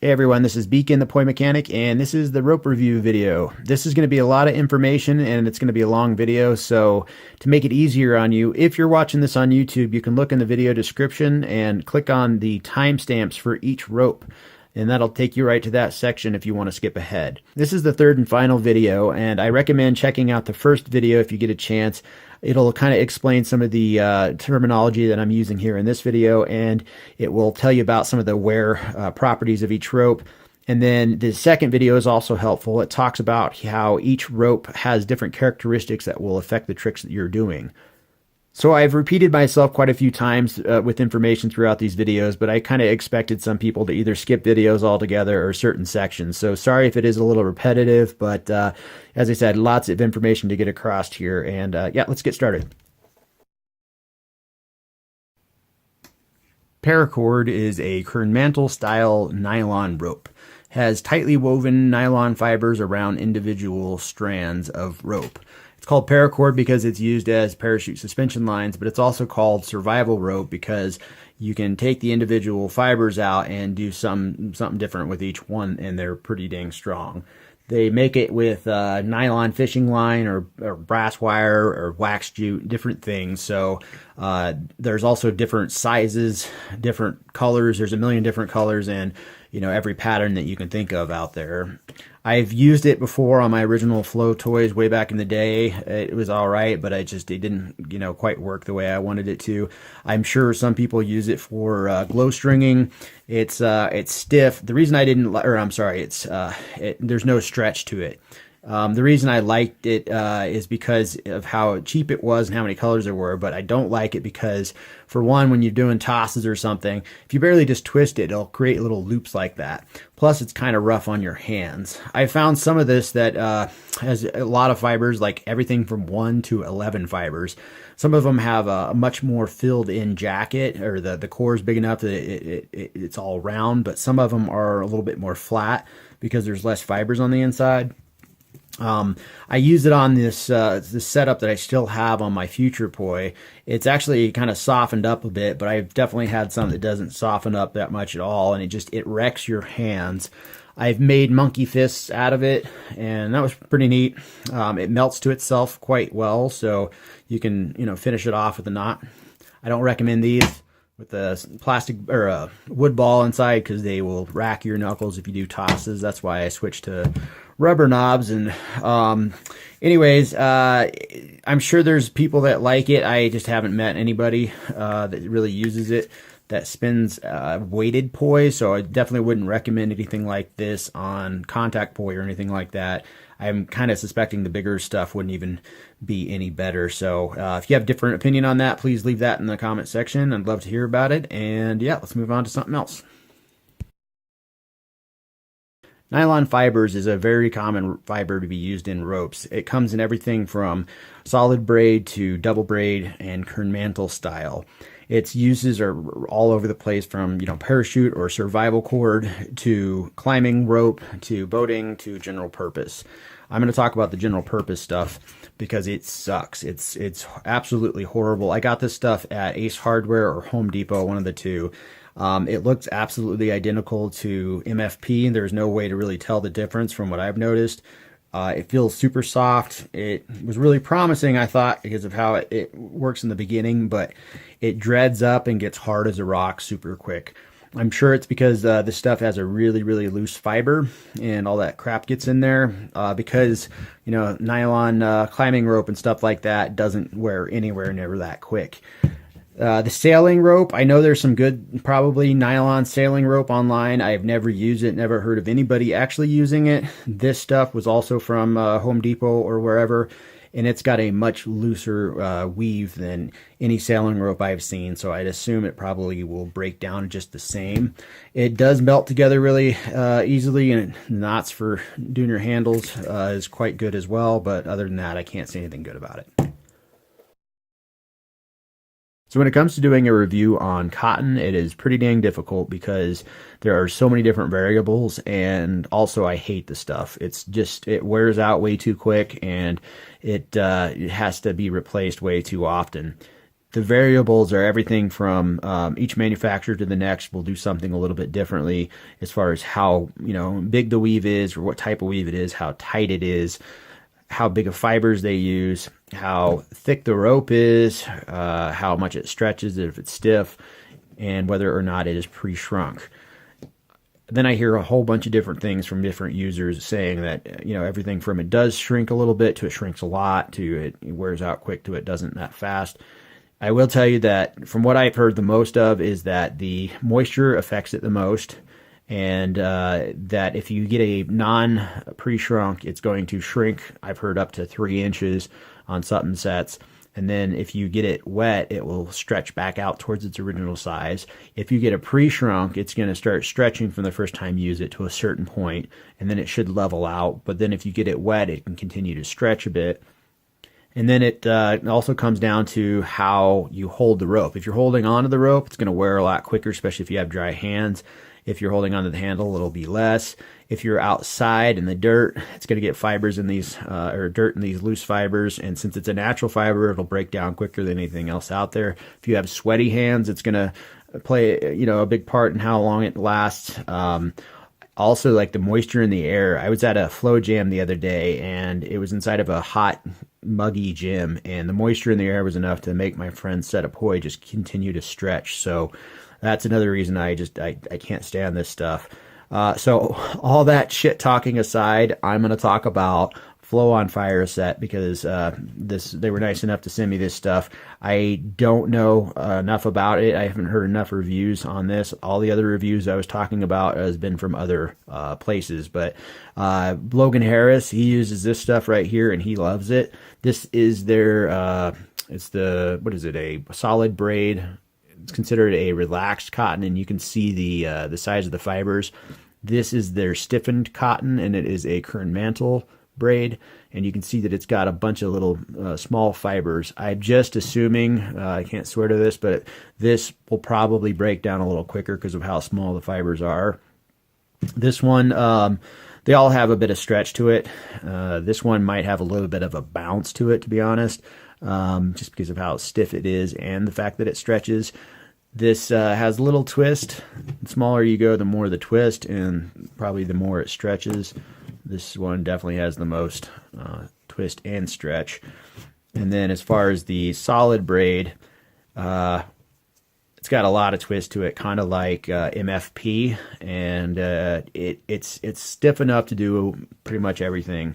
Hey everyone, this is Beacon, the Poi Mechanic, and this is the rope review video. This is going to be a lot of information and it's going to be a long video, so to make it easier on you, if you're watching this on YouTube, you can look in the video description and click on the timestamps for each rope, and that'll take you right to that section if you want to skip ahead. This is the third and final video, and I recommend checking out the first video if you get a chance. It'll kind of explain some of the terminology that I'm using here in this video, and it will tell you about some of the wear properties of each rope. And then the second video is also helpful. It talks about how each rope has different characteristics that will affect the tricks that you're doing. So I've repeated myself quite a few times with information throughout these videos, but I kind of expected some people to either skip videos altogether or certain sections. So sorry if it is a little repetitive, but as I said, lots of information to get across here. And yeah, let's get started. Paracord is a Kernmantle style nylon rope. Has tightly woven nylon fibers around individual strands of rope. It's called paracord because it's used as parachute suspension lines, but it's also called survival rope because you can take the individual fibers out and do something different with each one, and they're pretty dang strong. They make it with nylon fishing line or brass wire or wax jute, different things. So there's also different sizes, different colors. There's a million different colors and every pattern that you can think of out there. I've used it before on my original Flow toys way back in the day. It was all right, but it didn't quite work the way I wanted it to. I'm sure some people use it for glow stringing. It's stiff. The reason I didn't, or I'm sorry, there's no stretch to it. The reason I liked it is because of how cheap it was and how many colors there were, but I don't like it because, for one, when you're doing tosses or something, if you barely just twist it, it'll create little loops like that. Plus, it's kind of rough on your hands. I found some of this that has a lot of fibers, like everything from 1 to 11 fibers. Some of them have a much more filled-in jacket, or the core is big enough that it's all round, but some of them are a little bit more flat because there's less fibers on the inside. I use it on this setup that I still have on my future Poi. It's actually kind of softened up a bit, but I've definitely had some that doesn't soften up that much at all, and it wrecks your hands. I've made monkey fists out of it, and that was pretty neat. It melts to itself quite well, so you can finish it off with a knot. I don't recommend these with a plastic or a wood ball inside because they will rack your knuckles if you do tosses. That's why I switched to rubber knobs. And anyways, I'm sure there's people that like it. I just haven't met anybody that really uses it that spins weighted Poi, so I definitely wouldn't recommend anything like this on contact Poi or anything like that. I'm kind of suspecting the bigger stuff wouldn't even be any better. So if you have a different opinion on that, please leave that in the comment section. I'd love to hear about it. And yeah, let's move on to something else. Nylon fibers is a very common fiber to be used in ropes. It comes in everything from solid braid to double braid and Kernmantle style. Its uses are all over the place, from parachute or survival cord to climbing rope to boating to general purpose. I'm going to talk about the general purpose stuff because it sucks. It's absolutely horrible. I got this stuff at Ace Hardware or Home Depot, one of the two. It looks absolutely identical to MFP. There's no way to really tell the difference from what I've noticed. It feels super soft. It was really promising, I thought, because of how it works in the beginning, but it dreads up and gets hard as a rock super quick. I'm sure it's because this stuff has a really, really loose fiber and all that crap gets in there because, nylon climbing rope and stuff like that doesn't wear anywhere near that quick. The sailing rope, I know there's some good, probably nylon sailing rope online. I've never used it, never heard of anybody actually using it. This stuff was also from Home Depot or wherever, and it's got a much looser weave than any sailing rope I've seen, so I'd assume it probably will break down just the same. It does melt together really easily, and knots for doing your handles is quite good as well, but other than that, I can't say anything good about it. So when it comes to doing a review on cotton, it is pretty dang difficult because there are so many different variables, and also I hate the stuff. It wears out way too quick, and it has to be replaced way too often. the variables are everything from each manufacturer to the next will do something a little bit differently as far as how, you know, big the weave is or what type of weave it is, how tight it is, how big of fibers they use, how thick the rope is, how much it stretches if it's stiff, and whether or not it is pre-shrunk. Then I hear a whole bunch of different things from different users saying that, you know, everything from it does shrink a little bit to it shrinks a lot to it wears out quick to it doesn't that fast. I will tell you that from what I've heard the most of is that the moisture affects it the most, and that if you get a non-pre-shrunk, it's going to shrink, I've heard, up to 3 inches on something sets. And then if you get it wet, it will stretch back out towards its original size. If you get a pre-shrunk, it's going to start stretching from the first time you use it to a certain point, and then it should level out. But then if you get it wet, it can continue to stretch a bit. And then it also comes down to how you hold the rope. If you're holding onto the rope, it's going to wear a lot quicker, especially if you have dry hands. If you're holding onto the handle, it'll be less. If you're outside in the dirt, it's going to get fibers in these, or dirt in these loose fibers. And since it's a natural fiber, it'll break down quicker than anything else out there. If you have sweaty hands, it's going to play, you know, a big part in how long it lasts. Also, like the moisture in the air. I was at a flow jam the other day, and it was inside of a hot, muggy gym, and the moisture in the air was enough to make my friend's set of poi just continue to stretch. So that's another reason I can't stand this stuff. So all that shit talking aside, I'm going to talk about Flow on Fire set because they were nice enough to send me this stuff. I don't know enough about it. I haven't heard enough reviews on this. All the other reviews I was talking about has been from other places. But Logan Harris, he uses this stuff right here and he loves it. This is their, it's the, what is it, a solid braid. It's considered a relaxed cotton, and you can see the size of the fibers. This is their stiffened cotton, and it is a Kern mantle braid, and you can see that it's got a bunch of little small fibers. I'm just assuming, I can't swear to this, but this will probably break down a little quicker because of how small the fibers are. This one, they all have a bit of stretch to it. This one might have a little bit of a bounce to it, to be honest, just because of how stiff it is and the fact that it stretches. This has a little twist. The smaller you go, the more the twist, and probably the more it stretches. This one definitely has the most twist and stretch. And then as far as the solid braid, it's got a lot of twist to it, kind of like MFP, and it's stiff enough to do pretty much everything.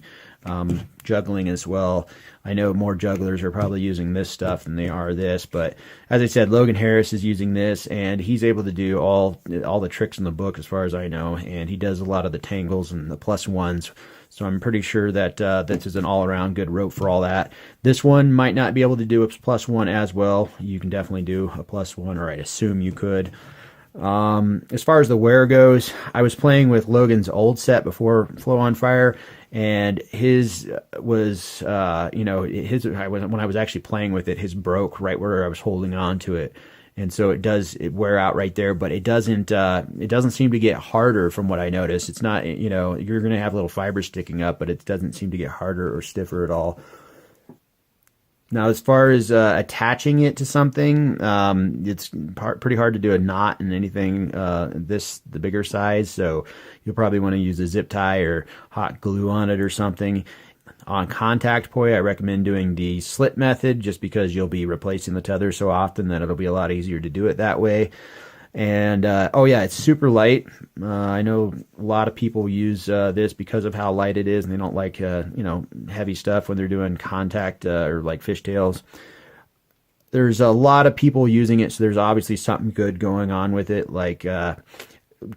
Juggling as well. I know more jugglers are probably using this stuff than they are this, but as I said, Logan Harris is using this, and he's able to do all the tricks in the book as far as I know, and he does a lot of the tangles and the +1s, so I'm pretty sure that this is an all-around good rope for all that. This one might not be able to do a +1 as well. You can definitely do a +1, or I'd assume you could. As far as the wear goes, I was playing with Logan's old set before Flow on Fire, and his was, when I was actually playing with it, his broke right where I was holding on to it. And so it wear out right there, but it doesn't seem to get harder from what I noticed. It's not, you're going to have little fibers sticking up, but it doesn't seem to get harder or stiffer at all. Now, as far as attaching it to something, it's pretty hard to do a knot in anything the bigger size, so you'll probably want to use a zip tie or hot glue on it or something. On contact poi, I recommend doing the slit method just because you'll be replacing the tether so often that it'll be a lot easier to do it that way. And, it's super light. I know a lot of people use this because of how light it is, and they don't like, heavy stuff when they're doing contact or like fishtails. There's a lot of people using it, so there's obviously something good going on with it, like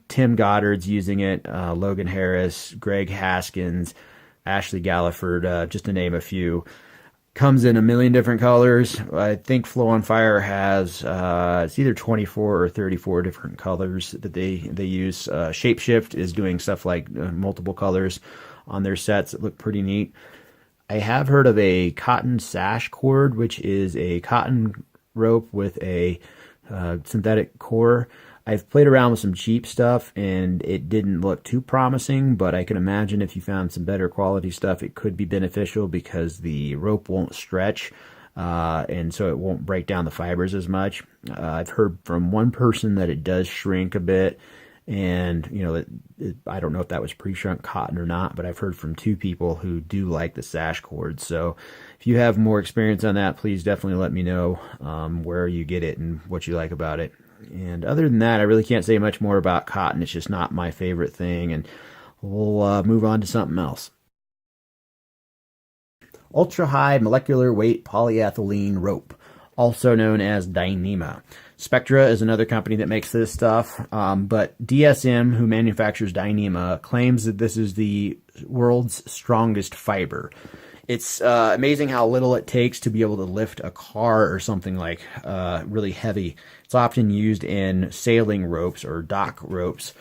Tim Goddard's using it, Logan Harris, Greg Haskins, Ashley Galliford, just to name a few. Comes in a million different colors. I think Flow on Fire has it's either 24 or 34 different colors that they use. Shapeshift is doing stuff like multiple colors on their sets that look pretty neat. I have heard of a cotton sash cord, which is a cotton rope with a synthetic core. I've played around with some cheap stuff, and it didn't look too promising, but I can imagine if you found some better quality stuff, it could be beneficial because the rope won't stretch. and so it won't break down the fibers as much. I've heard from one person that it does shrink a bit, and I don't know if that was pre-shrunk cotton or not, but I've heard from 2 people who do like the sash cord. So if you have more experience on that, please definitely let me know where you get it and what you like about it. And other than that, I really can't say much more about cotton. It's just not my favorite thing, and we'll move on to something else. Ultra high molecular weight polyethylene rope, also known as Dyneema. Spectra is another company that makes this stuff, but DSM, who manufactures Dyneema, claims that this is the world's strongest fiber. It's amazing how little it takes to be able to lift a car or something like really heavy. It's often used in sailing ropes or dock ropes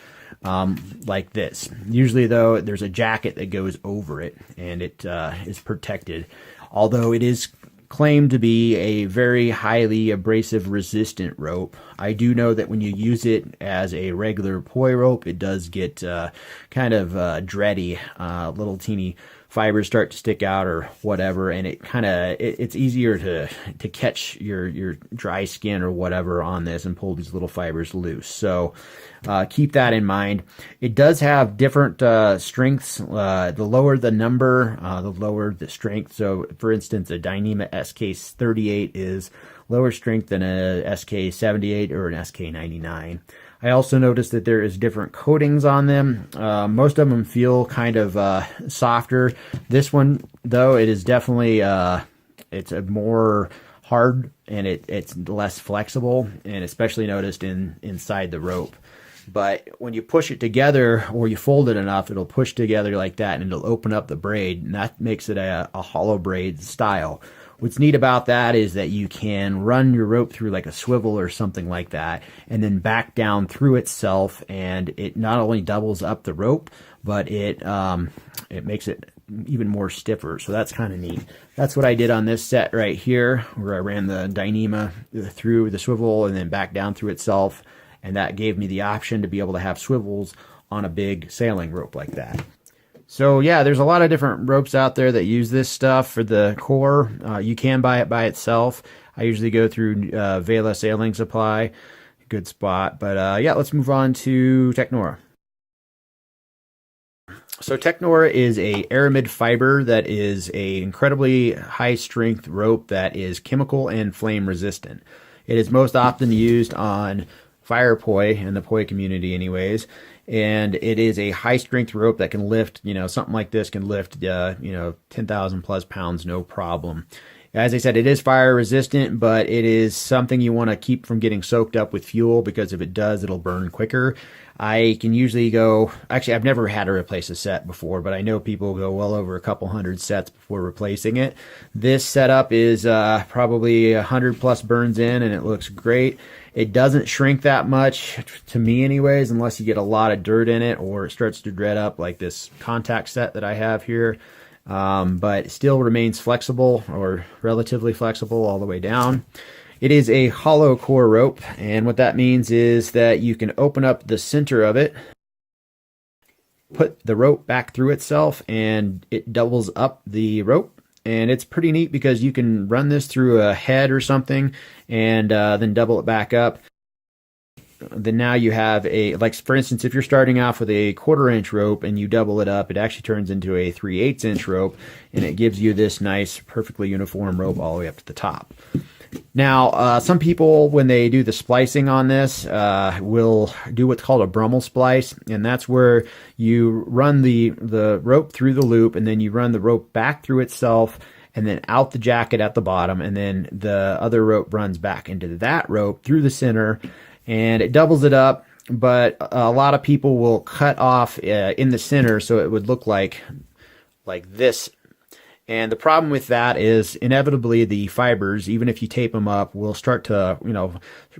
like this. Usually, though, there's a jacket that goes over it, and it is protected. Although it is claimed to be a very highly abrasive resistant rope, I do know that when you use it as a regular poi rope, it does get kind of dready, little teeny fibers start to stick out or whatever, and it's easier to catch your dry skin or whatever on this and pull these little fibers loose. So keep that in mind. It does have different strengths. The lower the number, the lower the strength. So for instance, a Dyneema SK38 is lower strength than a SK78 or an SK99. I also noticed that there is different coatings on them. Most of them feel kind of softer. This one, though, it is definitely it's a more hard, and it's less flexible, and especially noticed inside the rope. But when you push it together or you fold it enough, it'll push together like that, and it'll open up the braid, and that makes it a hollow braid style. What's neat about that is that you can run your rope through like a swivel or something like that, and then back down through itself, and it not only doubles up the rope, but it makes it even more stiffer. So that's kind of neat. That's what I did on this set right here, where I ran the Dyneema through the swivel and then back down through itself, and that gave me the option to be able to have swivels on a big sailing rope like that. So yeah, there's a lot of different ropes out there that use this stuff for the core. You can buy it by itself. I usually go through Vela Sailing Supply. Good spot. But yeah, let's move on to Technora. So Technora is a aramid fiber that is a incredibly high strength rope that is chemical and flame resistant. It is most often used on fire poi in the poi community anyways, and it is a high strength rope that can lift, something like this can lift 10,000 plus pounds no problem. As I said, it is fire resistant, but it is something you want to keep from getting soaked up with fuel, because if it does, it'll burn quicker. I can usually go, actually I've never had to replace a set before, but I know people go well over a couple hundred sets before replacing it. This setup is probably 100 plus burns in, and it looks great. It doesn't shrink that much, to me anyways, unless you get a lot of dirt in it or it starts to dread up like this contact set that I have here. But it still remains flexible, or relatively flexible all the way down. It is a hollow core rope, and what that means is that you can open up the center of it, put the rope back through itself, and it doubles up the rope. And it's pretty neat because you can run this through a head or something and then double it back up. Then now you have like for instance, if you're starting off with a 1/4 inch rope and you double it up, it actually turns into a 3/8 inch rope, and it gives you this nice, perfectly uniform rope all the way up to the top. Now, some people, when they do the splicing on this, will do what's called a Brummel splice, and that's where you run the rope through the loop, and then you run the rope back through itself, and then out the jacket at the bottom, and then the other rope runs back into that rope through the center, and it doubles it up. But a lot of people will cut off in the center, so it would look like this. And the problem with that is inevitably the fibers, even if you tape them up, will start to,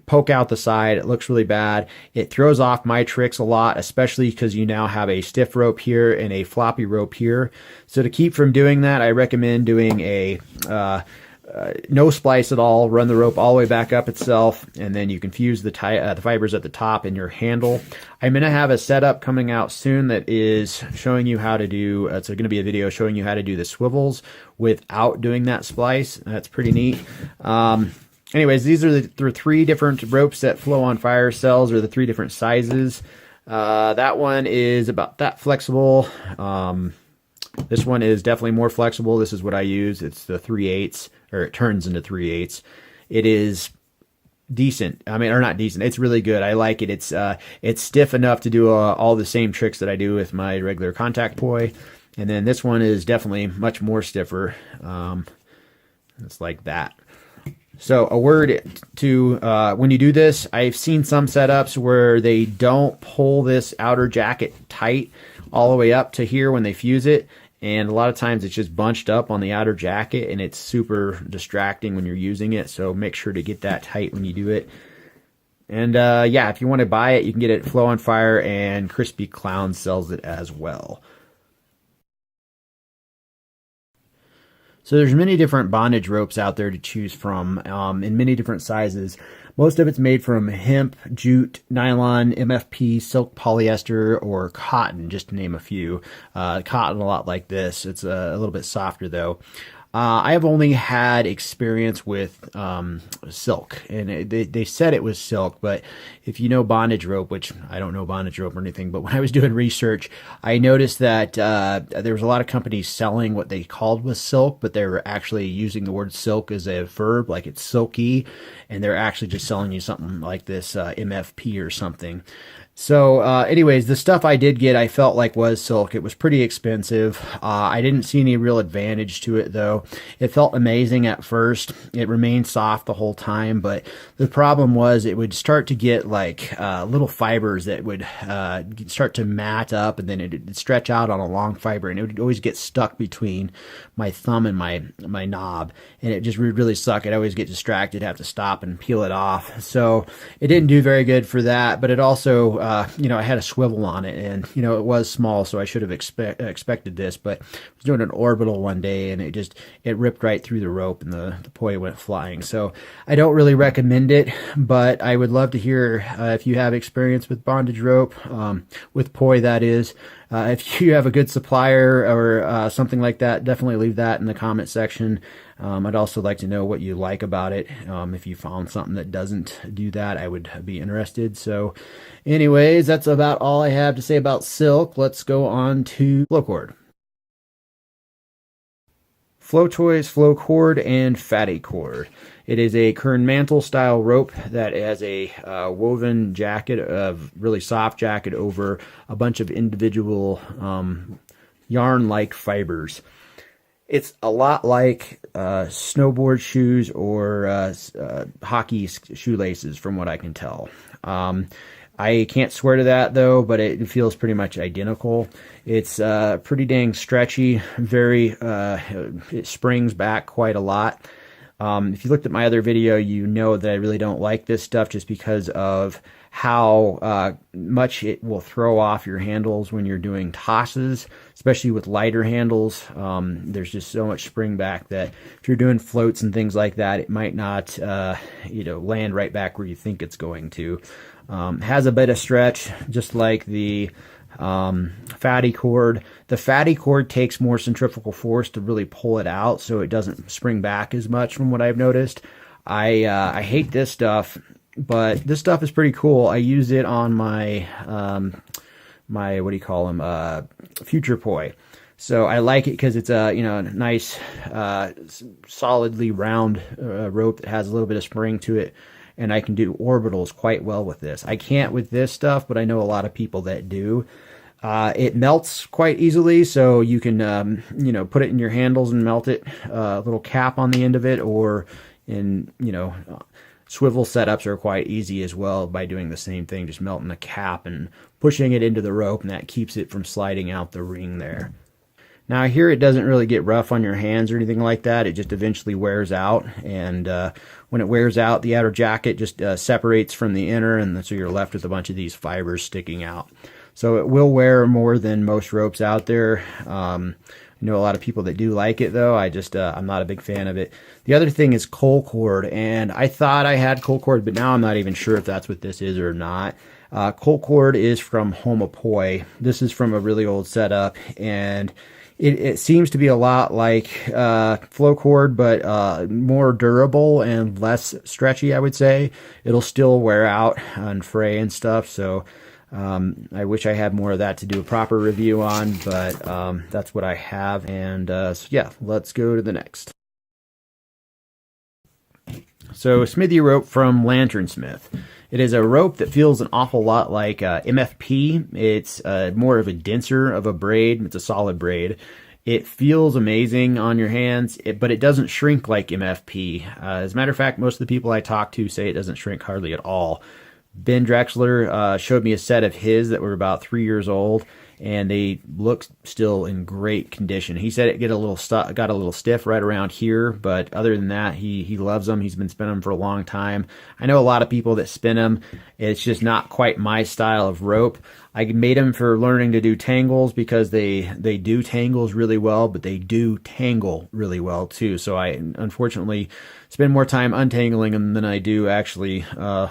poke out the side. It looks really bad. It throws off my tricks a lot, especially because you now have a stiff rope here and a floppy rope here. So to keep from doing that, I recommend doing a no splice at all. Run the rope all the way back up itself, and then you can fuse the fibers at the top in your handle. I'm going to have a setup coming out soon that is showing you how to do, it's going to be a video showing you how to do the swivels without doing that splice. That's pretty neat. Anyways, these are the 3 different ropes that Flow on Fire sells, or the 3 different sizes. That one is about that flexible. This one is definitely more flexible. This is what I use. It's the 3/8, or it turns into 3/8. It is decent. I mean, or not decent. It's really good. I like it. It's stiff enough to do all the same tricks that I do with my regular contact poi. And then this one is definitely much more stiffer. It's like that. So a word to, when you do this, I've seen some setups where they don't pull this outer jacket tight all the way up to here when they fuse it. And a lot of times it's just bunched up on the outer jacket, and it's super distracting when you're using it. So make sure to get that tight when you do it. And yeah, if you want to buy it, you can get it at Flow on Fire, and Crispy Clown sells it as well. So there's many different bondage ropes out there to choose from, in many different sizes. Most of it's made from hemp, jute, nylon, MFP, silk, polyester, or cotton, just to name a few. Cotton a lot like this. It's a little bit softer though. I have only had experience with silk, and they said it was silk, but if you know bondage rope, which I don't know bondage rope or anything, but when I was doing research, I noticed that there was a lot of companies selling what they called was silk, but they were actually using the word silk as a verb, like it's silky, and they're actually just selling you something like this MFP or something. So anyways, the stuff I did get I felt like was silk. It was pretty expensive. I didn't see any real advantage to it though. It felt amazing at first. It remained soft the whole time, but the problem was it would start to get like little fibers that would start to mat up, and then it would stretch out on a long fiber, and it would always get stuck between my thumb and my knob, and it just would really suck. I'd always get distracted, have to stop and peel it off. So it didn't do very good for that, but it also you know, I had a swivel on it, and, you know, it was small, so I should have expected this, but I was doing an orbital one day, and it ripped right through the rope, and the poi went flying. So I don't really recommend it, but I would love to hear if you have experience with bondage rope, with poi, that is. If you have a good supplier or something like that, definitely leave that in the comment section. I'd also like to know what you like about it. If you found something that doesn't do that, I would be interested. So anyways, that's about all I have to say about silk. Let's go on to FlowCord. Flow Toys, FlowCord, and Phatty-Cord. It is a Kern mantle style rope that has a woven jacket, of really soft jacket, over a bunch of individual yarn-like fibers. It's a lot like snowboard shoes or hockey shoelaces, from what I can tell. I can't swear to that though, but it feels pretty much identical. It's pretty dang stretchy, it springs back quite a lot. If you looked at my other video, you know that I really don't like this stuff just because of how much it will throw off your handles when you're doing tosses, especially with lighter handles. There's just so much spring back that if you're doing floats and things like that, it might not land right back where you think it's going to. Has a bit of stretch, just like the Phatty-Cord. The Phatty-Cord takes more centrifugal force to really pull it out, so it doesn't spring back as much, from what I've noticed. I hate this stuff, but this stuff is pretty cool. I use it on my my what do you call them, future poi. So I like it because it's a nice solidly round rope that has a little bit of spring to it, and I can do orbitals quite well with this. I can't with this stuff, but I know a lot of people that do. It melts quite easily, so you can put it in your handles and melt it. A little cap on the end of it, or in swivel setups are quite easy as well by doing the same thing, just melting the cap and pushing it into the rope, and that keeps it from sliding out the ring there. Now here it doesn't really get rough on your hands or anything like that. It just eventually wears out, and when it wears out, the outer jacket just separates from the inner, and so you're left with a bunch of these fibers sticking out. So it will wear more than most ropes out there. I know a lot of people that do like it, though. I'm not a big fan of it. The other thing is ColeCord, and I thought I had ColeCord, but now I'm not even sure if that's what this is or not. ColeCord is from Homopoi. This is from a really old setup, and it seems to be a lot like FlowCord, but more durable and less stretchy, I would say. It'll still wear out and fray and stuff, so I wish I had more of that to do a proper review on, but that's what I have. And so yeah, let's go to the next. So Smithy Rope from Lanternsmith. It is a rope that feels an awful lot like MFP. It's more of a denser of a braid. It's a solid braid. It feels amazing on your hands, but it doesn't shrink like MFP. As a matter of fact, most of the people I talk to say it doesn't shrink hardly at all. Ben Drexler showed me a set of his that were about 3 years old, and they look still in great condition. He said it got a little stiff right around here, but other than that, he loves them. He's been spinning them for a long time. I know a lot of people that spin them. It's just not quite my style of rope. I made them for learning to do tangles because they do tangles really well, but they do tangle really well too. So I unfortunately spend more time untangling them than I do actually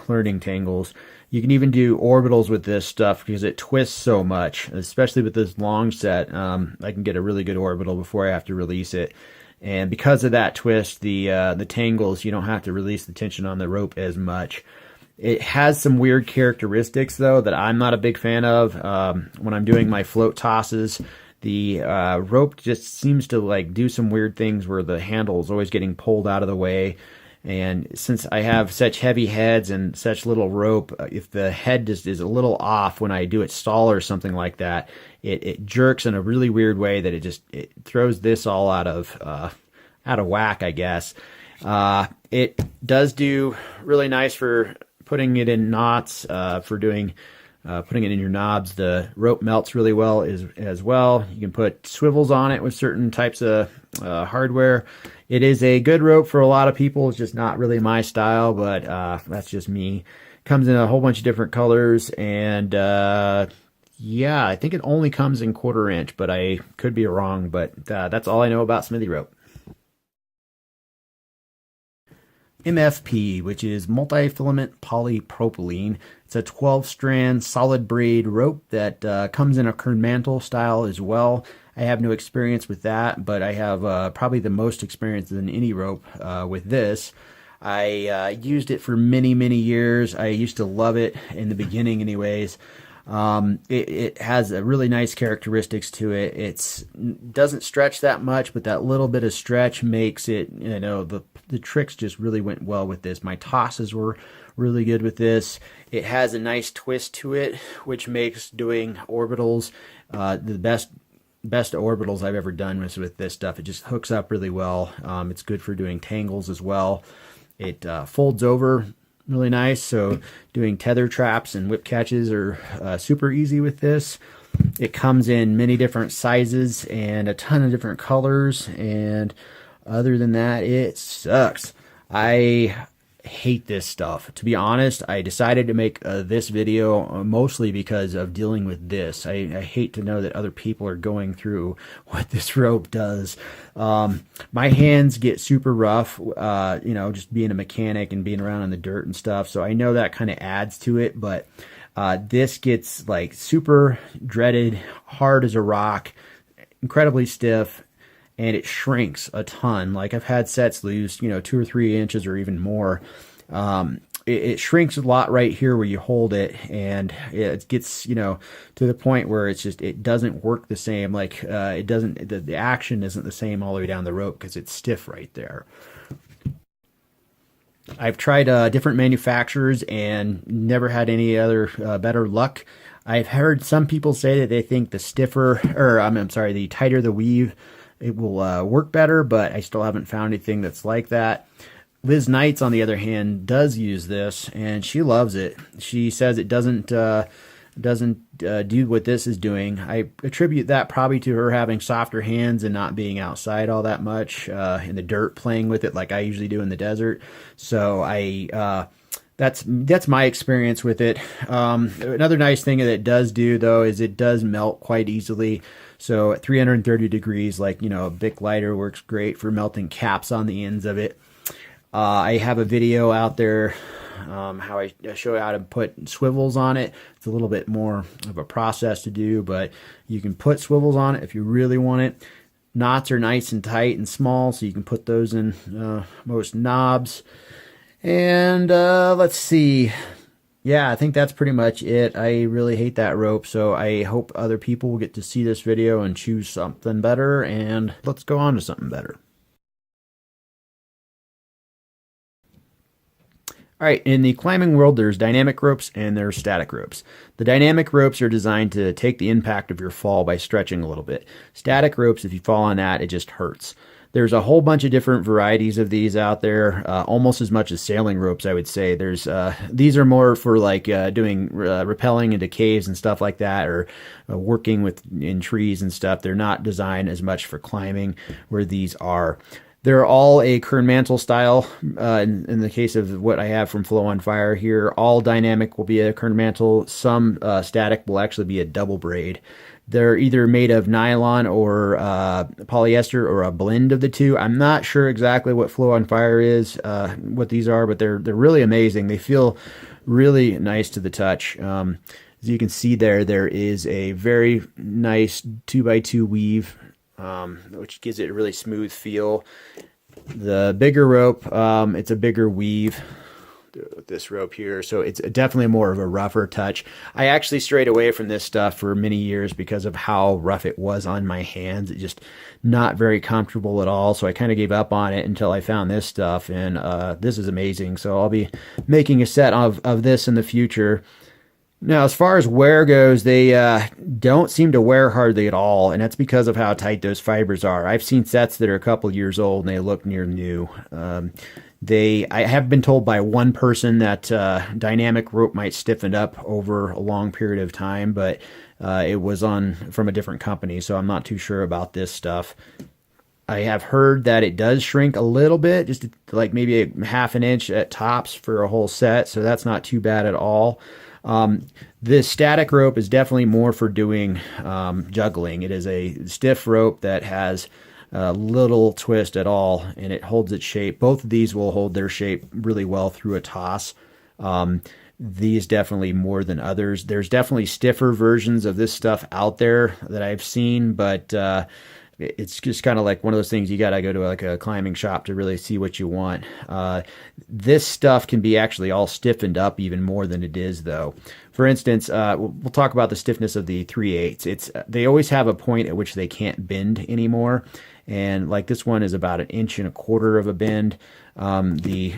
learning tangles. You can even do orbitals with this stuff because it twists so much, especially with this long set. I can get a really good orbital before I have to release it. And because of that twist, the tangles, you don't have to release the tension on the rope as much. It has some weird characteristics, though, that I'm not a big fan of. When I'm doing my float tosses, the rope just seems to like do some weird things where the handle is always getting pulled out of the way. And since I have such heavy heads and such little rope, if the head just is a little off when I do it stall or something like that, it jerks in a really weird way that it throws this all out of whack, I guess. It does do really nice for putting it in knots, for doing putting it in your knobs. The rope melts really well as well. You can put swivels on it with certain types of hardware. It is a good rope for a lot of people. It's just not really my style, but that's just me. Comes in a whole bunch of different colors, and yeah, I think it only comes in 1/4 inch, but I could be wrong. But that's all I know about Smithy Rope. MFP, which is multi-filament polypropylene. It's a 12-strand solid braid rope that comes in a kern mantle style as well. I have no experience with that, but I have probably the most experience in any rope with this. I used it for many, many years. I used to love it in the beginning anyways. It has a really nice characteristics to it. It doesn't stretch that much, but that little bit of stretch makes it, you know, the tricks just really went well with this. My tosses were really good with this. It has a nice twist to it, which makes doing orbitals the best orbitals I've ever done with this stuff. It just hooks up really well. It's good for doing tangles as well. It folds over really nice, so doing tether traps and whip catches are super easy with this. It comes in many different sizes and a ton of different colors, and other than that, it sucks. I hate this stuff. To be honest, I decided to make this video mostly because of dealing with this. I hate to know that other people are going through what this rope does. My hands get super rough, you know, just being a mechanic and being around in the dirt and stuff. So I know that kind of adds to it, but this gets like super dreaded, hard as a rock, incredibly stiff, and it shrinks a ton. Like I've had sets lose, you know, 2 or 3 inches or even more. It shrinks a lot right here where you hold it, and it gets, you know, to the point where it's just, it doesn't work the same. Like it doesn't, the action isn't the same all the way down the rope because it's stiff right there. I've tried different manufacturers and never had any other better luck. I've heard some people say that they think the stiffer, or I'm sorry, the tighter the weave, it will work better, but I still haven't found anything that's like that. Liz Knights, on the other hand, does use this, and she loves it. She says it doesn't do what this is doing. I attribute that probably to her having softer hands and not being outside all that much in the dirt playing with it like I usually do in the desert. So I That's my experience with it. Another nice thing that it does do though is it does melt quite easily. So at 330 degrees, like, you know, a Bic lighter works great for melting caps on the ends of it. I have a video out there how I show how to put swivels on it. It's a little bit more of a process to do, but you can put swivels on it if you really want it. Knots are nice and tight and small, so you can put those in most knobs. And let's see. Yeah, I think that's pretty much it. I really hate that rope, so I hope other people will get to see this video and choose something better, and let's go on to something better. All right, in the climbing world, there's dynamic ropes and there's static ropes. The dynamic ropes are designed to take the impact of your fall by stretching a little bit. Static ropes, if you fall on that, it just hurts. There's a whole bunch of different varieties of these out there, almost as much as sailing ropes, I would say. There's these are more for like doing rappelling into caves and stuff like that, or working in trees and stuff. They're not designed as much for climbing, where these are. They're all a Kern mantle style. In the case of what I have from Flow on Fire here, all dynamic will be a Kern mantle. Some static will actually be a double braid. They're either made of nylon or polyester or a blend of the two. I'm not sure exactly what Flow on Fire is, what these are, but they're really amazing. They feel really nice to the touch. As you can see there is a very nice 2x2 weave, which gives it a really smooth feel. The bigger rope, it's a bigger weave with this rope here, so it's definitely more of a rougher touch. I actually strayed away from this stuff for many years because of how rough it was on my hands. It just not very comfortable at all, so I kind of gave up on it until I found this stuff, and this is amazing. So I'll be making a set of this in the future. Now, as far as wear goes, they don't seem to wear hardly at all, and that's because of how tight those fibers are. I've seen sets that are a couple years old, and they look near new. I have been told by one person that dynamic rope might stiffen up over a long period of time, but it was from a different company, so I'm not too sure about this stuff. I have heard that it does shrink a little bit, just like maybe a half an inch at tops for a whole set, so that's not too bad at all. This static rope is definitely more for doing juggling. It is a stiff rope that has little twist at all, and it holds its shape. Both of these will hold their shape really well through a toss. These definitely more than others. There's definitely stiffer versions of this stuff out there that I've seen, but it's just kind of like one of those things you got to go to like a climbing shop to really see what you want. This stuff can be actually all stiffened up even more than it is, though. For instance, we'll talk about the stiffness of the 3/8. They always have a point at which they can't bend anymore, and like this one is about 1.25 inches of a bend. The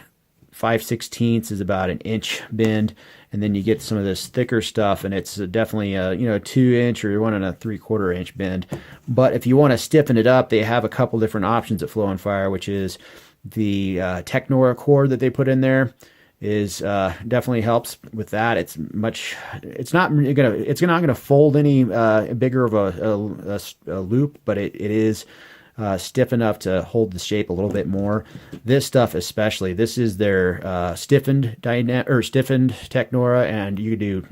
5/16 is about 1 inch bend, and then you get some of this thicker stuff, and it's definitely a 2 inch or 1 3/4 inch bend. But if you want to stiffen it up, they have a couple different options at Flow on Fire, which is the Technora cord that they put in there is definitely helps with that. It's not gonna fold any bigger of a loop, but it is stiff enough to hold the shape a little bit more. This stuff especially, this is their stiffened Technora, and you can do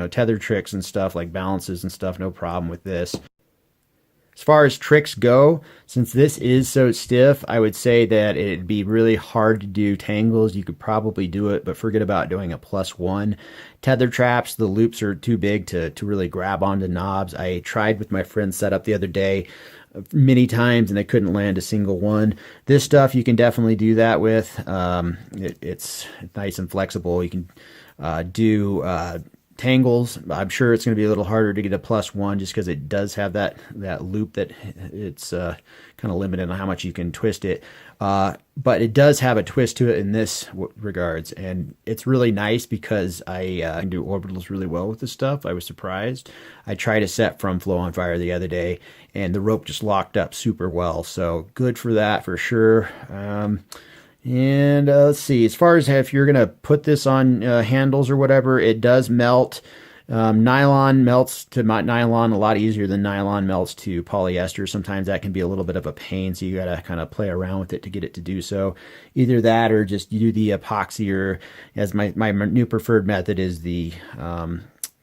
tether tricks and stuff like balances and stuff, no problem with this. As far as tricks go, since this is so stiff, I would say that it'd be really hard to do tangles. You could probably do it, but forget about doing a +1. Tether traps, the loops are too big to really grab onto knobs. I tried with my friend's setup the other day many times, and they couldn't land a single one. This stuff you can definitely do that with. It's nice and flexible. You can do tangles. I'm sure it's going to be a little harder to get a +1 just because it does have that loop that it's kind of limited on how much you can twist it. But it does have a twist to it in this regards, and it's really nice because I can do orbitals really well with this stuff. I was surprised. I tried a set from Flow on Fire the other day, and the rope just locked up super well, so good for that for sure. And let's see, as far as if you're going to put this on handles or whatever, it does melt. Nylon melts to nylon a lot easier than nylon melts to polyester. Sometimes that can be a little bit of a pain, so you got to kind of play around with it to get it to do so. Either that or just you do the epoxy, or as my new preferred method is the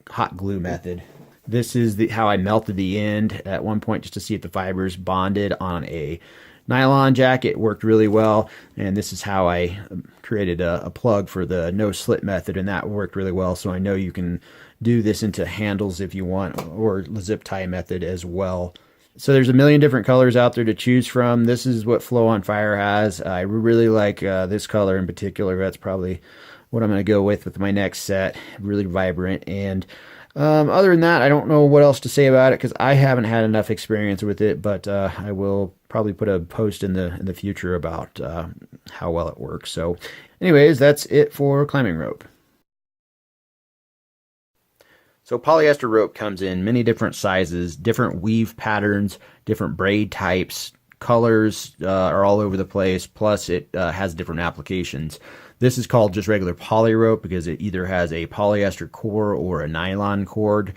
hot glue method. This is how I melted the end at one point just to see if the fibers bonded on a nylon jacket. It worked really well, and this is how I created a plug for the no slit method, and that worked really well. So I know you can do this into handles if you want, or the zip tie method as well. So there's a million different colors out there to choose from. This is what Flow on Fire has. I really like this color in particular. That's probably what I'm going to go with my next set. Really vibrant. And other than that, I don't know what else to say about it because I haven't had enough experience with it, but I will probably put a post in the future about how well it works. So anyways, that's it for climbing rope. So polyester rope comes in many different sizes, different weave patterns, different braid types, colors are all over the place, plus it has different applications. This is called just regular poly rope because it either has a polyester core or a nylon cord.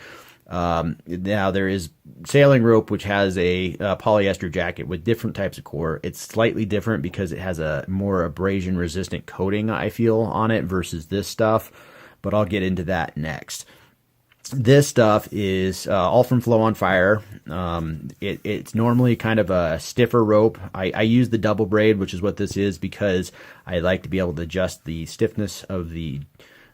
Now there is sailing rope, which has a polyester jacket with different types of core. It's slightly different because it has a more abrasion resistant coating, I feel, on it versus this stuff, but I'll get into that next. This stuff is all from Flow on Fire. It's normally kind of a stiffer rope. I use the double braid, which is what this is, because I like to be able to adjust the stiffness of the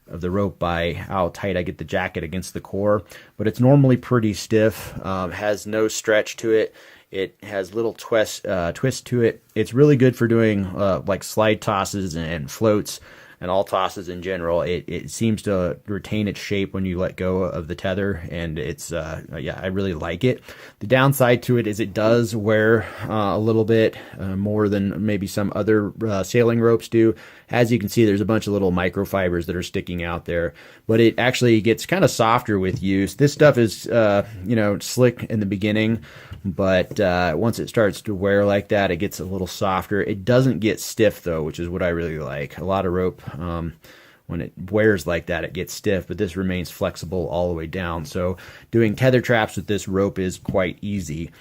rope by how tight I get the jacket against the core. But it's normally pretty stiff, has no stretch to it. It has little twist to it. It's really good for doing like slide tosses and floats, and all tosses in general. It seems to retain its shape when you let go of the tether, and it's yeah, I really like it. The downside to it is it does wear a little bit more than maybe some other sailing ropes do. As you can see, there's a bunch of little microfibers that are sticking out there, but it actually gets kind of softer with use. This stuff is you know, slick in the beginning, but once it starts to wear like that, it gets a little softer. It doesn't get stiff though, which is what I really like. A lot of rope, when it wears like that, it gets stiff, but this remains flexible all the way down. So doing tether traps with this rope is quite easy.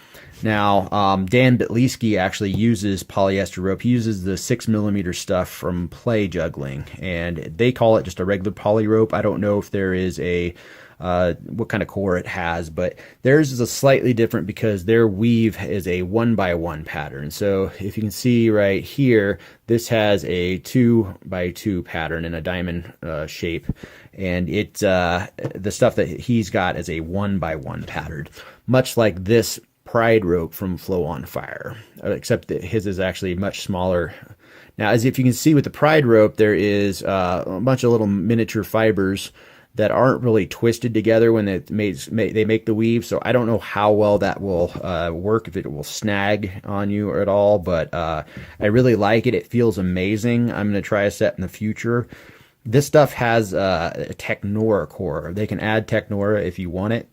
Now, Dan Bitleski actually uses polyester rope. He uses the 6mm stuff from Play Juggling, and they call it just a regular poly rope. I don't know if there is a what kind of core it has, but theirs is a slightly different because their weave is a 1x1 pattern. So if you can see right here, this has a 2x2 pattern in a diamond shape, and it the stuff that he's got is a 1x1 pattern, much like this Pride rope from Flow on Fire, except that his is actually much smaller. Now, as if you can see with the Pride rope, there is a bunch of little miniature fibers that aren't really twisted together when they make the weave. So I don't know how well that will work, if it will snag on you at all, but I really like it. It feels amazing. I'm going to try a set in the future. This stuff has a Technora core. They can add Technora if you want it.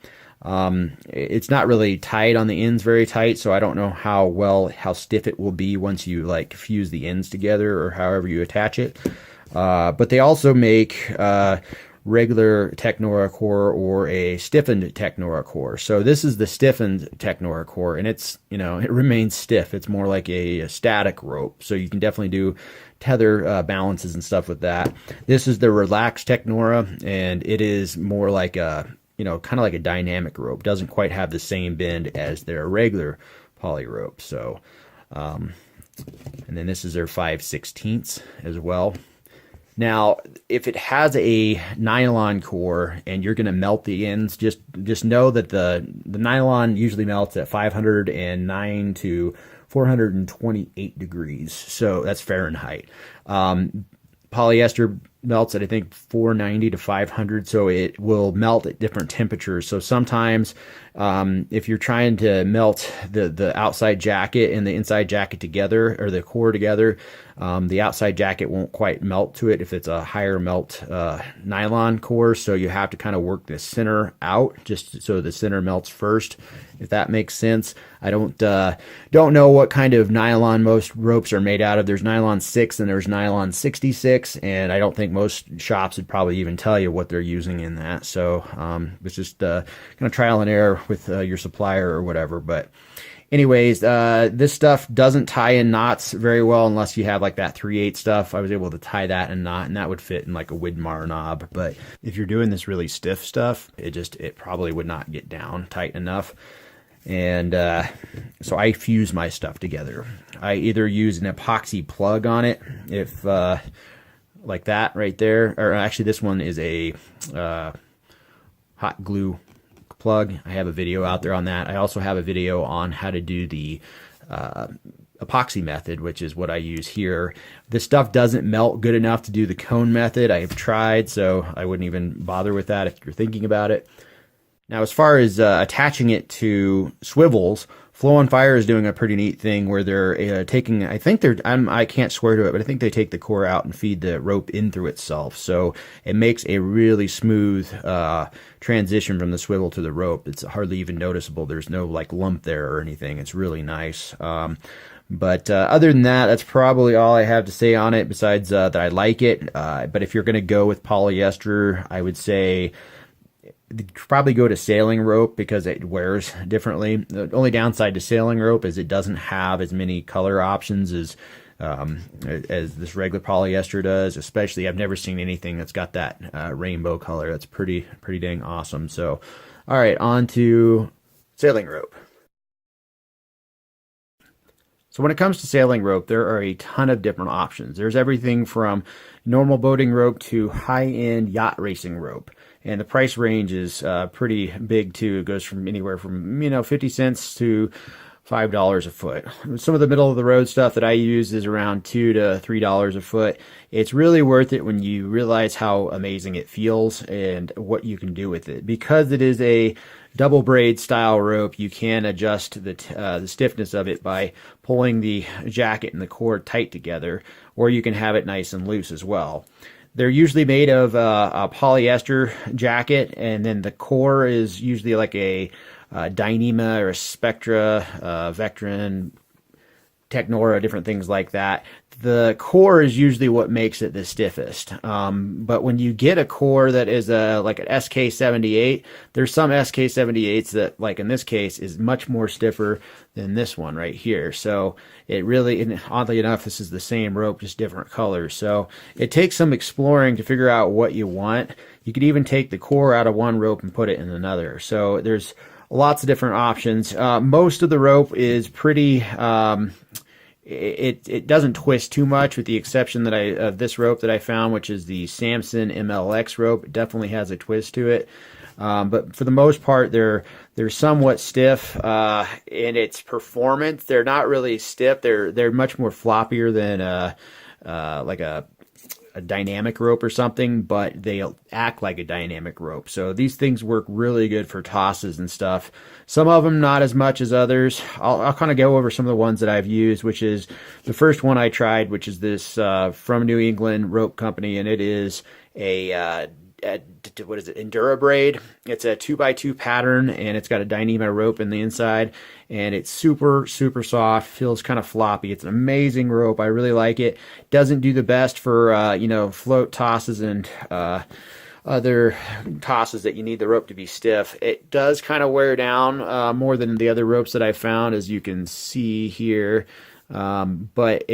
It's not really tight on the ends, very tight, so I don't know how stiff it will be once you like fuse the ends together or however you attach it. But they also make regular Technora core or a stiffened Technora core. So this is the stiffened Technora core, and it's, you know, it remains stiff. It's more like a static rope, so you can definitely do tether balances and stuff with that. This is the relaxed Technora, and it is more like a, you know, kind of like a dynamic rope. Doesn't quite have the same bend as their regular poly rope. So, and then this is their 5/16 as well. Now, if it has a nylon core and you're going to melt the ends, just know that the nylon usually melts at 509 to 428 degrees. So that's Fahrenheit. Polyester melts at, I think, 490 to 500, so it will melt at different temperatures. So sometimes if you're trying to melt the outside jacket and the inside jacket together, or the core together, the outside jacket won't quite melt to it if it's a higher melt nylon core, so you have to kind of work the center out just so the center melts first, if that makes sense. I don't know what kind of nylon most ropes are made out of. There's nylon 6 and there's nylon 66, and I don't think most shops would probably even tell you what they're using in that. So it's just kind of trial and error with your supplier or whatever. But anyways, this stuff doesn't tie in knots very well unless you have like that 3/8 stuff. I was able to tie that in a knot, and that would fit in like a Widmar knob. But if you're doing this really stiff stuff, it probably would not get down tight enough. And so I fuse my stuff together. I either use an epoxy plug on it, if like that right there, or actually this one is a hot glue plug. I have a video out there on that. I also have a video on how to do the epoxy method, which is what I use here. This stuff doesn't melt good enough to do the cone method. I've tried, so I wouldn't even bother with that if you're thinking about it. Now, as far as attaching it to swivels, Flow on Fire is doing a pretty neat thing where they're taking, I can't swear to it, but I think they take the core out and feed the rope in through itself. So it makes a really smooth transition from the swivel to the rope. It's hardly even noticeable. There's no like lump there or anything. It's really nice. But other than that, that's probably all I have to say on it, besides that I like it. But if you're going to go with polyester, I would say probably go to sailing rope because it wears differently. The only downside to sailing rope is it doesn't have as many color options as this regular polyester does. Especially, I've never seen anything that's got that rainbow color. That's pretty dang awesome. So, all right, on to sailing rope. So when it comes to sailing rope, there are a ton of different options. There's everything from normal boating rope to high-end yacht racing rope. And the price range is pretty big too. It goes from anywhere from 50 cents to $5 a foot. Some of the middle of the road stuff that I use is around $2 to $3 a foot. It's really worth it when you realize how amazing it feels and what you can do with it. Because it is a double braid style rope, you can adjust the stiffness of it by pulling the jacket and the cord tight together, or you can have it nice and loose as well. They're usually made of a polyester jacket, and then the core is usually like a Dyneema or a Spectra, Vectran, Technora, different things like that. The core is usually what makes it the stiffest. But when you get a core that is like an SK78, there's some SK78s that, like in this case, is much more stiffer than this one right here. So it really, and oddly enough, this is the same rope, just different colors. So it takes some exploring to figure out what you want. You could even take the core out of one rope and put it in another. So there's lots of different options. Most of the rope is pretty, it doesn't twist too much, with the exception of this rope that I found, which is the Samson MLX rope. It definitely has a twist to it. But for the most part, they're somewhat stiff in its performance. They're not really stiff. They're much more floppier than like a dynamic rope or something, but they act like a dynamic rope. So these things work really good for tosses and stuff. Some of them not as much as others. I'll kind of go over some of the ones that I've used, which is the first one I tried, which is this from New England rope company, and it is what is it, Endurabraid. It's a 2x2 pattern, and it's got a Dyneema rope in the inside, and it's super soft, feels kind of floppy. It's an amazing rope. I really like it. Doesn't do the best for float tosses and other tosses that you need the rope to be stiff. It does kind of wear down more than the other ropes that I found, as you can see here, but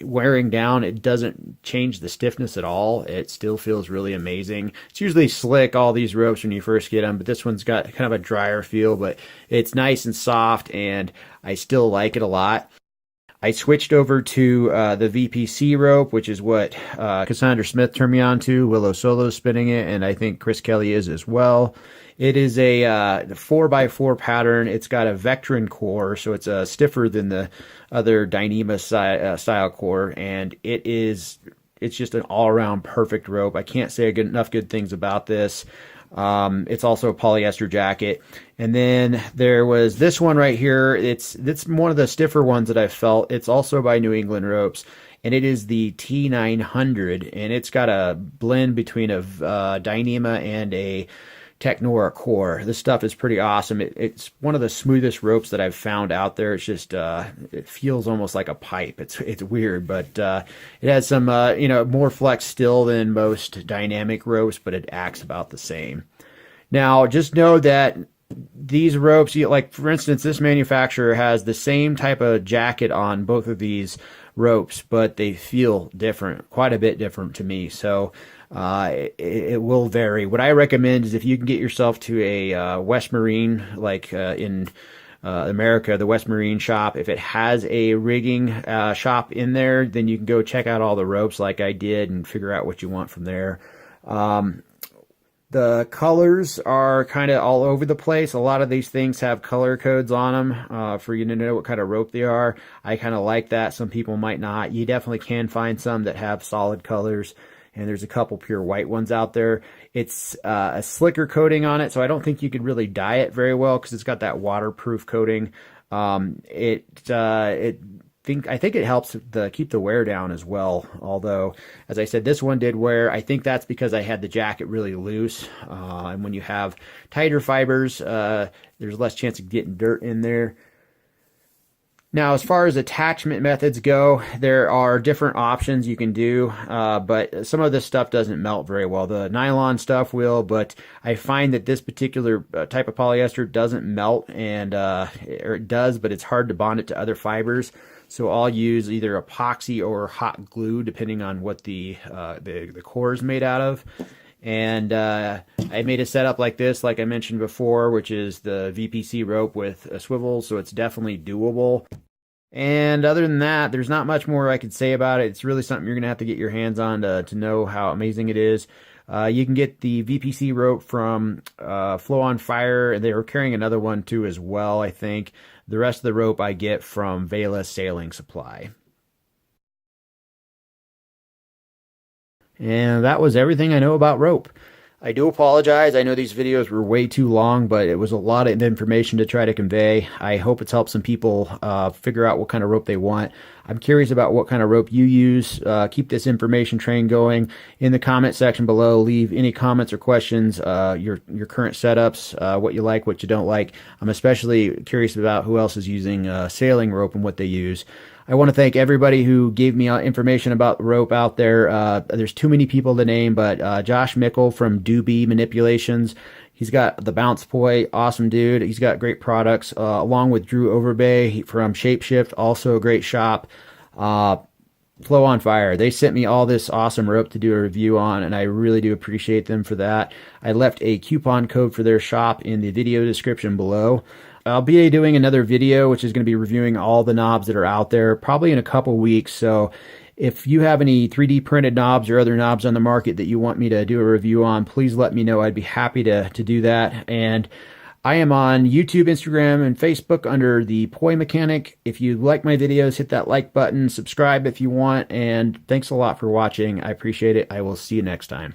wearing down, it doesn't change the stiffness at all. It still feels really amazing. It's usually slick, all these ropes, when you first get them, but this one's got kind of a drier feel, but it's nice and soft, and I still like it a lot. I switched over to the VPC rope, which is what Cassandra Smith turned me on to. Willow Solo's spinning it, and I think Chris Kelly is as well. It is a 4x4 pattern. It's got a Vectran core, so it's stiffer than the other Dyneema style core, and it's just an all-around perfect rope. I can't say enough good things about this. It's also a polyester jacket. And then there was this one right here. It's one of the stiffer ones that I've felt. It's also by New England Ropes, and it is the T900, and it's got a blend between a Dyneema and a Technora core. This stuff is pretty awesome. It's one of the smoothest ropes that I've found out there. It's just it feels almost like a pipe. It's weird, but it has some more flex still than most dynamic ropes, but it acts about the same. Now, just know that these ropes, like for instance, this manufacturer has the same type of jacket on both of these ropes, but they feel different, quite a bit different to me. So it will vary. What I recommend is if you can get yourself to a West Marine, like in America, the West Marine shop, if it has a rigging shop in there, then you can go check out all the ropes like I did and figure out what you want from there. The colors are kind of all over the place. A lot of these things have color codes on them for you to know what kind of rope they are. I kind of like that. Some people might not. You definitely can find some that have solid colors, and there's a couple pure white ones out there. It's a slicker coating on it, so I don't think you could really dye it very well because it's got that waterproof coating. I think it helps keep the wear down as well. Although, as I said, this one did wear. I think that's because I had the jacket really loose. And when you have tighter fibers, there's less chance of getting dirt in there. Now, as far as attachment methods go, there are different options you can do, but some of this stuff doesn't melt very well. The nylon stuff will, but I find that this particular type of polyester doesn't melt, and or it does, but it's hard to bond it to other fibers. So I'll use either epoxy or hot glue, depending on what the core is made out of. And I made a setup like this, like I mentioned before, which is the VPC rope with a swivel, so it's definitely doable. And other than that, there's not much more I could say about it. It's really something you're going to have to get your hands on to know how amazing it is. You can get the VPC rope from Flow on Fire, and they were carrying another one too as well, I think. The rest of the rope I get from Vela Sailing Supply. And that was everything I know about rope. I do apologize. I know these videos were way too long, but it was a lot of information to try to convey. I hope it's helped some people figure out what kind of rope they want. I'm curious about what kind of rope you use. Keep this information train going. In the comment section below, leave any comments or questions, your current setups, what you like, what you don't like. I'm especially curious about who else is using sailing rope and what they use. I want to thank everybody who gave me information about rope out there. There's too many people to name, but Josh Mickle from Doobie Manipulations. He's got the Bounce Poi, awesome dude. He's got great products, along with Drew Overbay from Shapeshift, also a great shop. Flow on Fire. They sent me all this awesome rope to do a review on, and I really do appreciate them for that. I left a coupon code for their shop in the video description below. I'll be doing another video, which is going to be reviewing all the knobs that are out there, probably in a couple weeks. So if you have any 3D printed knobs or other knobs on the market that you want me to do a review on, please let me know. I'd be happy to do that. And I am on YouTube, Instagram, and Facebook under the Poi Mechanic. If you like my videos, hit that like button, subscribe if you want, and thanks a lot for watching. I appreciate it. I will see you next time.